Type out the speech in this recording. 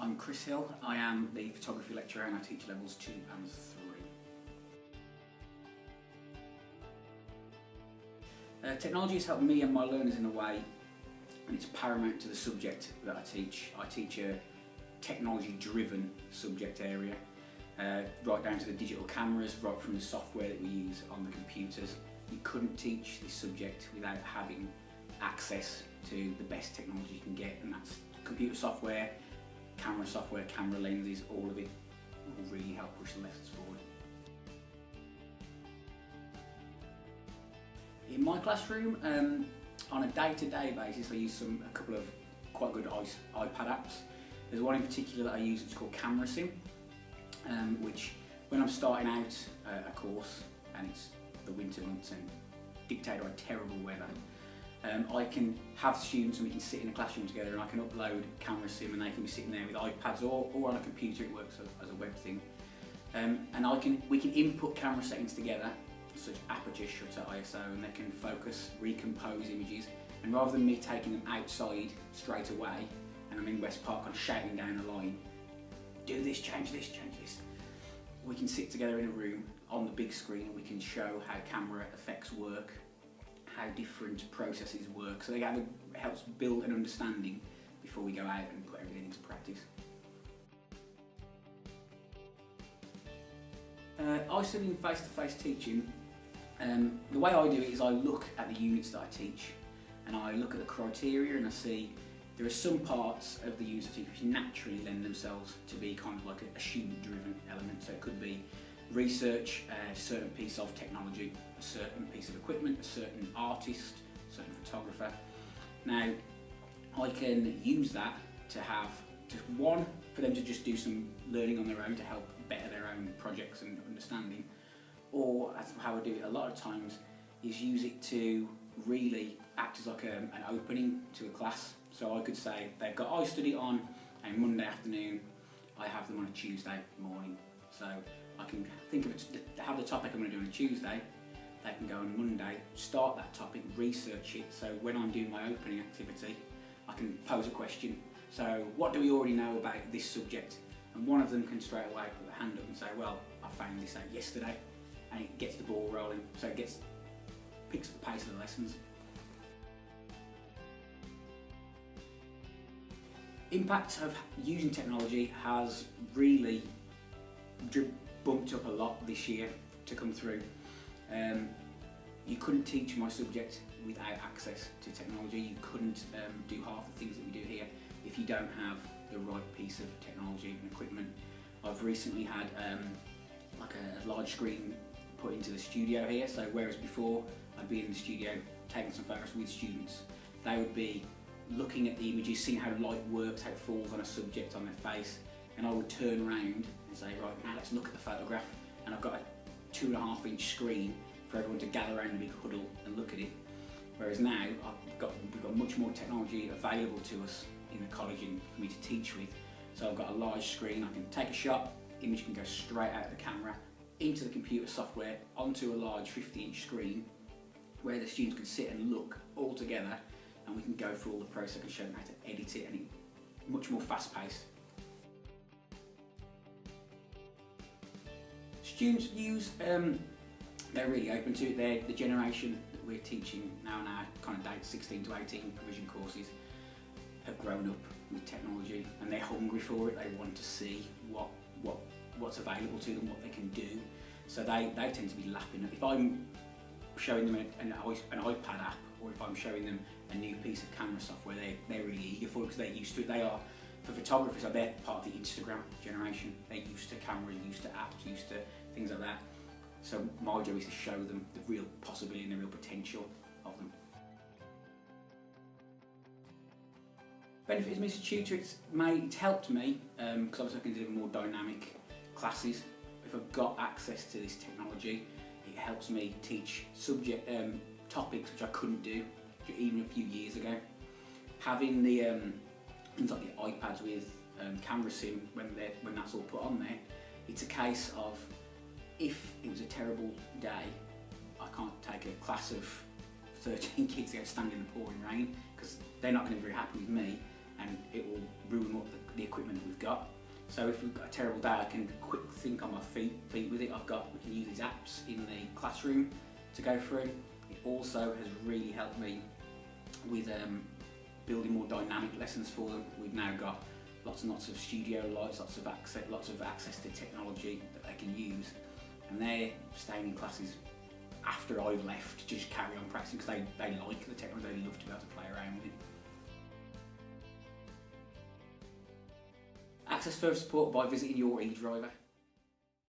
I'm Chris Hill. I am the photography lecturer and I teach levels 2 and 3. Technology has helped me and my learners in a way, and it's paramount to the subject that I teach. I teach a technology-driven subject area, right down to the digital cameras, right from the software that we use on the computers. You couldn't teach this subject without having access to the best technology you can get, and that's computer software, camera lenses, all of it will really help push the lessons forward. In my classroom, on a day-to-day basis, I use a couple of quite good iPad apps. There's one in particular that I use, it's called CoWC, which when I'm starting out a course and it's the winter months and dictated by terrible weather, I can have students and we can sit in a classroom together and I can upload CoWC and they can be sitting there with iPads or on a computer. It works as a web thing. And we can input camera settings together, such aperture, shutter, ISO, and they can focus, recompose images. And rather than me taking them outside straight away, and I'm in West Park, I'm shouting down the line, do this, change this, we can sit together in a room on the big screen and we can show how camera effects work, how different processes work, so it helps build an understanding before we go out and put everything into practice. I study in face-to-face teaching. The way I do it is I look at the units that I teach and I look at the criteria and I see there are some parts of the units I teach which naturally lend themselves to be kind of like a student-driven element. So it could be research, a certain piece of technology, a certain piece of equipment, a certain artist, a certain photographer. Now, I can use that to have just one, for them to just do some learning on their own to help better their own projects and understanding, or that's how I do it a lot of times, is use it to really act as like an opening to a class. So I could say they've got I study on a Monday afternoon, I have them on a Tuesday morning. So I can think of it, have the topic I'm going to do on a Tuesday, they can go on Monday, start that topic, research it, so when I'm doing my opening activity, I can pose a question. So what do we already know about this subject? And one of them can straight away put their hand up and say, well, I found this out yesterday, and it gets the ball rolling, so it picks up the pace of the lessons. Impact of using technology has really bumped up a lot this year to come through. You couldn't teach my subject without access to technology. You couldn't do half the things that we do here if you don't have the right piece of technology and equipment. I've recently had like a large screen put into the studio here, so whereas before I'd be in the studio taking some photos with students, they would be looking at the images, seeing how light works, how it falls on a subject on their face, and I would turn around and say, right, now let's look at the photograph, and I've got a 2.5 inch screen for everyone to gather around a big huddle and look at it. Whereas now we've got much more technology available to us in the college and for me to teach with. So I've got a large screen, I can take a shot, image can go straight out of the camera, into the computer software, onto a large 50-inch screen where the students can sit and look all together, and we can go through all the process and show them how to edit it, and it's much more fast-paced. Students' views, they're really open to it. They're the generation that we're teaching now, kind of date 16 to 18 provision courses, have grown up with technology and they're hungry for it. They want to see what's available to them, what they can do. So they tend to be lapping it. If I'm showing them an iPad app, or if I'm showing them a new piece of camera software, they're really eager for it because they're used to it. They are, for photographers, they're part of the Instagram generation. They're used to cameras, used to apps, used to things like that. So my job is to show them the real possibility and the real potential of them. Benefits of me as a tutor, it's helped me because obviously I can deliver more dynamic classes. If I've got access to this technology, it helps me teach topics which I couldn't do even a few years ago. Having the things like the iPads with camera sim, when that's all put on there, it's a case of if it was a terrible day, I can't take a class of 13 kids to go stand in the pouring rain because they're not going to be very happy with me, and it will ruin what the equipment that we've got. So if we've got a terrible day, I can quick think on my feet with it. We can use these apps in the classroom to go through. It also has really helped me with building more dynamic lessons for them. We've now got lots and lots of studio lights, lots of access to technology that they can use, and they're staying in classes after I've left, just carry on practicing because they like the technology, they love to be able to play around with it. Access further support by visiting your eDriver.